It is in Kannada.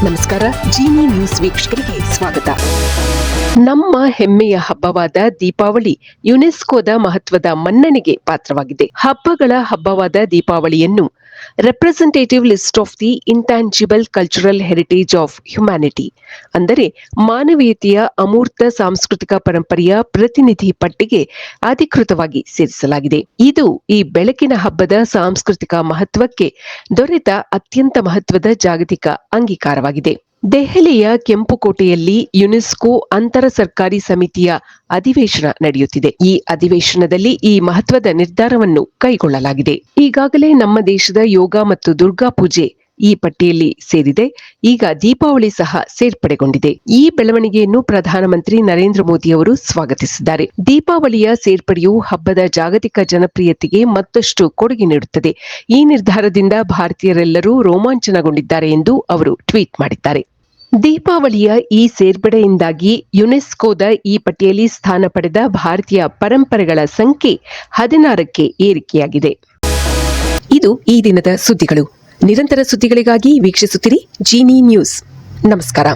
ನಮಸ್ಕಾರ. ಜೀನಿ ನ್ಯೂಸ್ ವೀಕ್ಷಕರಿಗೆ ಸ್ವಾಗತ. ನಮ್ಮ ಹೆಮ್ಮೆಯ ಹಬ್ಬವಾದ ದೀಪಾವಳಿ ಯುನೆಸ್ಕೋದ ಮಹತ್ವದ ಮನ್ನಣೆಗೆ ಪಾತ್ರವಾಗಿದೆ. ಹಬ್ಬಗಳ ಹಬ್ಬವಾದ ದೀಪಾವಳಿಯನ್ನು representative list of the intangible cultural heritage of humanity ಅಂದರೆ ಮಾನವೀಯತೆಯ ಅಮೂರ್ತ ಸಾಂಸ್ಕೃತಿಕ ಪರಂಪರೆಯ ಪ್ರತಿನಿಧಿ ಪಟ್ಟಿಗೆ ಅಧಿಕೃತವಾಗಿ ಸೇರಿಸಲಾಗಿದೆ. ಇದು ಈ ಬೆಳಕಿನ ಹಬ್ಬದ ಸಾಂಸ್ಕೃತಿಕ ಮಹತ್ವಕ್ಕೆ ದೊರೆತ ಅತ್ಯಂತ ಮಹತ್ವದ ಜಾಗತಿಕ ಅಂಗೀಕಾರವಾಗಿದೆ. ದೆಹಲಿಯ ಕೆಂಪುಕೋಟೆಯಲ್ಲಿ ಯುನೆಸ್ಕೋ ಅಂತರ ಸರ್ಕಾರಿ ಸಮಿತಿಯ ಅಧಿವೇಶನ ನಡೆಯುತ್ತಿದೆ. ಈ ಅಧಿವೇಶನದಲ್ಲಿ ಈ ಮಹತ್ವದ ನಿರ್ಧಾರವನ್ನು ಕೈಗೊಳ್ಳಲಾಗಿದೆ. ಈಗಾಗಲೇ ನಮ್ಮ ದೇಶದ ಯೋಗ ಮತ್ತು ದುರ್ಗಾ ಪೂಜೆ ಈ ಪಟ್ಟಿಯಲ್ಲಿ ಸೇರಿದೆ. ಈಗ ದೀಪಾವಳಿ ಸಹ ಸೇರ್ಪಡೆಗೊಂಡಿದೆ. ಈ ಬೆಳವಣಿಗೆಯನ್ನು ಪ್ರಧಾನಮಂತ್ರಿ ನರೇಂದ್ರ ಮೋದಿ ಅವರು ಸ್ವಾಗತಿಸಿದ್ದಾರೆ. ದೀಪಾವಳಿಯ ಸೇರ್ಪಡೆಯು ಹಬ್ಬದ ಜಾಗತಿಕ ಜನಪ್ರಿಯತೆಗೆ ಮತ್ತಷ್ಟು ಕೊಡುಗೆ ನೀಡುತ್ತದೆ. ಈ ನಿರ್ಧಾರದಿಂದ ಭಾರತೀಯರೆಲ್ಲರೂ ರೋಮಾಂಚನಗೊಂಡಿದ್ದಾರೆ ಎಂದು ಅವರು ಟ್ವೀಟ್ ಮಾಡಿದ್ದಾರೆ. ದೀಪಾವಳಿಯ ಈ ಸೇರ್ಪಡೆಯಿಂದಾಗಿ ಯುನೆಸ್ಕೋದ ಈ ಪಟ್ಟಿಯಲ್ಲಿ ಸ್ಥಾನ ಪಡೆದ ಭಾರತೀಯ ಪರಂಪರೆಗಳ ಸಂಖ್ಯೆ 16ಕ್ಕೆ ಏರಿಕೆಯಾಗಿದೆ. ಇದು ಈ ದಿನದ ಸುದ್ದಿಗಳು. ನಿರಂತರ ಸುದ್ದಿಗಳಿಗಾಗಿ ವೀಕ್ಷಿಸುತ್ತಿರಿ ಜೀನಿ ನ್ಯೂಸ್. ನಮಸ್ಕಾರ.